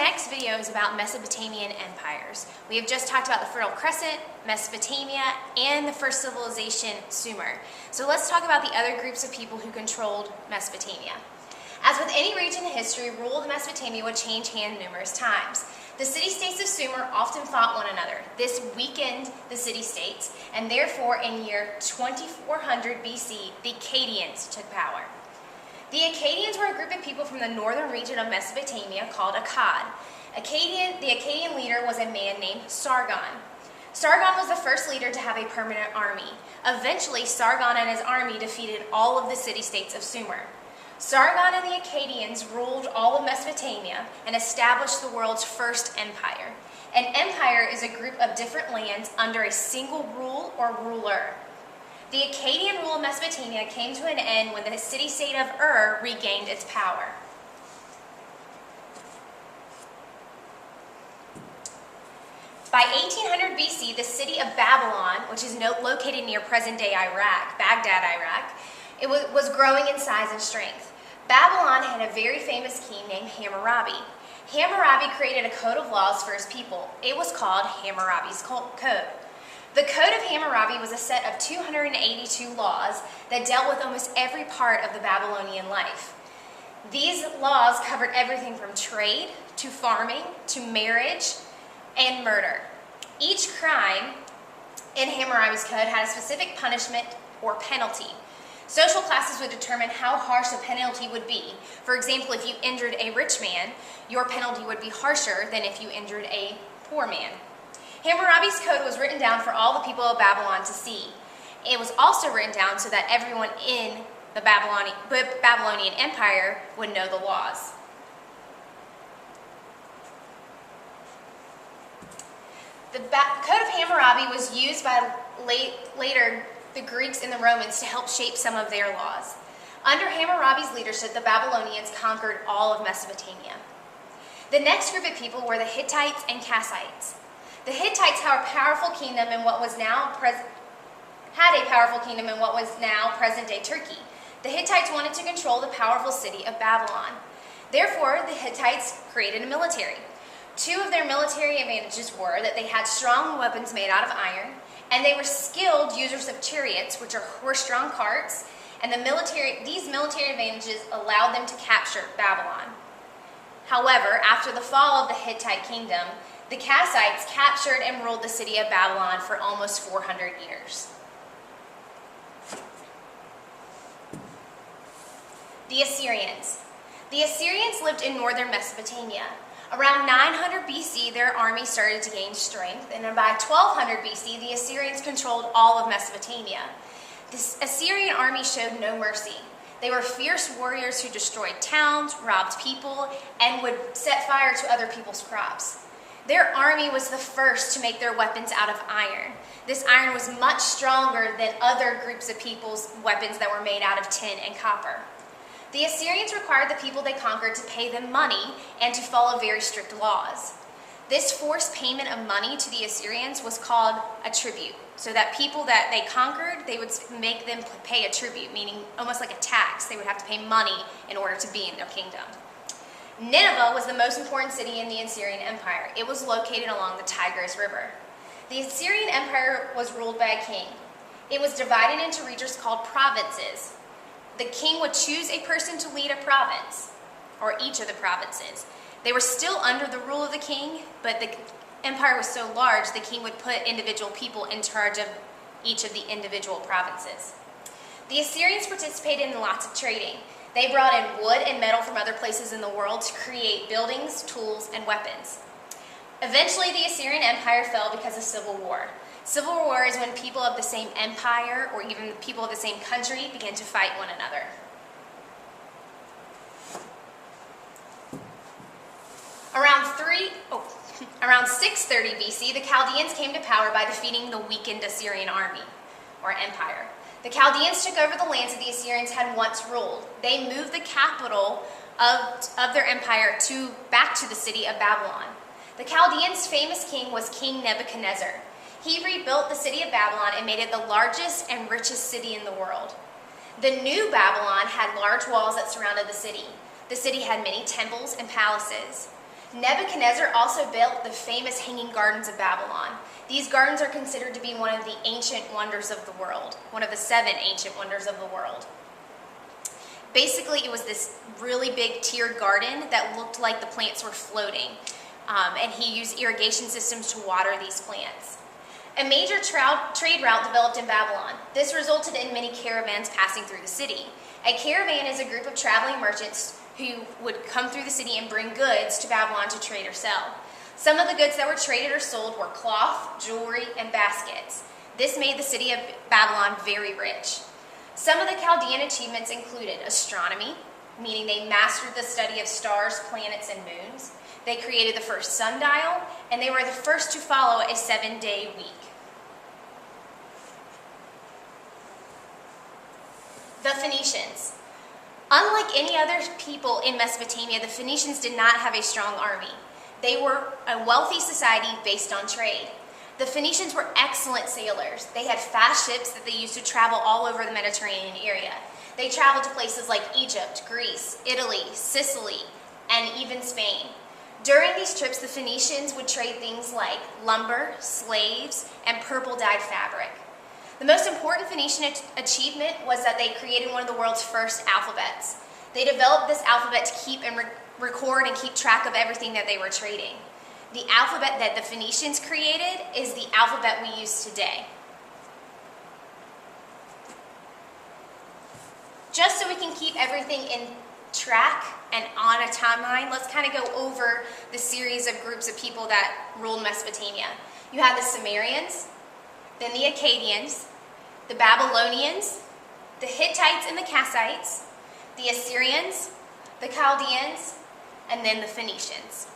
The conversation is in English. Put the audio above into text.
next video is about Mesopotamian empires. We have just talked about the Fertile Crescent, Mesopotamia, and the first civilization, Sumer. So let's talk about the other groups of people who controlled Mesopotamia. As with any region in history, rule of Mesopotamia would change hands numerous times. The city-states of Sumer often fought one another. This weakened the city-states, and therefore in year 2400 BC, the Akkadians took power. The Akkadians were a group of people from the northern region of Mesopotamia called Akkad. The Akkadian leader was a man named Sargon. Sargon was the first leader to have a permanent army. Eventually, Sargon and his army defeated all of the city-states of Sumer. Sargon and the Akkadians ruled all of Mesopotamia and established the world's first empire. An empire is a group of different lands under a single rule or ruler. The Akkadian rule of Mesopotamia came to an end when the city-state of Ur regained its power. By 1800 BC, the city of Babylon, which is located near present-day Iraq, Baghdad, Iraq, was growing in size and strength. Babylon had a very famous king named Hammurabi. Hammurabi created a code of laws for his people. It was called Hammurabi's Code. The Code of Hammurabi was a set of 282 laws that dealt with almost every part of the Babylonian life. These laws covered everything from trade, to farming, to marriage, and murder. Each crime in Hammurabi's Code had a specific punishment or penalty. Social classes would determine how harsh the penalty would be. For example, if you injured a rich man, your penalty would be harsher than if you injured a poor man. Hammurabi's Code was written down for all the people of Babylon to see. It was also written down so that everyone in the Babylonian Empire would know the laws. The Code of Hammurabi was used by later the Greeks and the Romans to help shape some of their laws. Under Hammurabi's leadership, the Babylonians conquered all of Mesopotamia. The next group of people were the Hittites and Kassites. The Hittites had a powerful kingdom in what was now present-day Turkey. The Hittites wanted to control the powerful city of Babylon. Therefore, the Hittites created a military. Two of their military advantages were that they had strong weapons made out of iron, and they were skilled users of chariots, which are horse-drawn carts, and these military advantages allowed them to capture Babylon. However, after the fall of the Hittite kingdom, the Kassites captured and ruled the city of Babylon for almost 400 years. The Assyrians. The Assyrians lived in northern Mesopotamia. Around 900 BC, their army started to gain strength, and by 1200 BC, the Assyrians controlled all of Mesopotamia. This Assyrian army showed no mercy. They were fierce warriors who destroyed towns, robbed people, and would set fire to other people's crops. Their army was the first to make their weapons out of iron. This iron was much stronger than other groups of people's weapons that were made out of tin and copper. The Assyrians required the people they conquered to pay them money and to follow very strict laws. This forced payment of money to the Assyrians was called a tribute. So that people that they conquered, they would make them pay a tribute, meaning almost like a tax. They would have to pay money in order to be in their kingdom. Nineveh was the most important city in the Assyrian Empire. It was located along the Tigris River. The Assyrian Empire was ruled by a king. It was divided into regions called provinces. The king would choose a person to lead a province, or each of the provinces. They were still under the rule of the king, but the empire was so large, the king would put individual people in charge of each of the individual provinces. The Assyrians participated in lots of trading. They brought in wood and metal from other places in the world to create buildings, tools, and weapons. Eventually, the Assyrian Empire fell because of civil war. Civil war is when people of the same empire, or even people of the same country, begin to fight one another. Around 630 BC, the Chaldeans came to power by defeating the weakened Assyrian army, or empire. The Chaldeans took over the lands that the Assyrians had once ruled. They moved the capital of their empire back to the city of Babylon. The Chaldeans' famous king was King Nebuchadnezzar. He rebuilt the city of Babylon and made it the largest and richest city in the world. The new Babylon had large walls that surrounded the city. The city had many temples and palaces. Nebuchadnezzar also built the famous Hanging Gardens of Babylon. These gardens are considered to be one of the ancient wonders of the world, one of the 7 ancient wonders of the world. Basically, it was this really big tiered garden that looked like the plants were floating, and he used irrigation systems to water these plants. A major trade route developed in Babylon. This resulted in many caravans passing through the city. A caravan is a group of traveling merchants who would come through the city and bring goods to Babylon to trade or sell. Some of the goods that were traded or sold were cloth, jewelry, and baskets. This made the city of Babylon very rich. Some of the Chaldean achievements included astronomy, meaning they mastered the study of stars, planets, and moons. They created the first sundial, and they were the first to follow a 7-day week. The Phoenicians. Unlike any other people in Mesopotamia, the Phoenicians did not have a strong army. They were a wealthy society based on trade. The Phoenicians were excellent sailors. They had fast ships that they used to travel all over the Mediterranean area. They traveled to places like Egypt, Greece, Italy, Sicily, and even Spain. During these trips, the Phoenicians would trade things like lumber, slaves, and purple-dyed fabric. The most important Phoenician achievement was that they created one of the world's first alphabets. They developed this alphabet to keep and record and keep track of everything that they were trading. The alphabet that the Phoenicians created is the alphabet we use today. Just so we can keep everything in track and on a timeline, let's kind of go over the series of groups of people that ruled Mesopotamia. You have the Sumerians, then the Akkadians, the Babylonians, the Hittites and the Kassites, the Assyrians, the Chaldeans, and then the Phoenicians.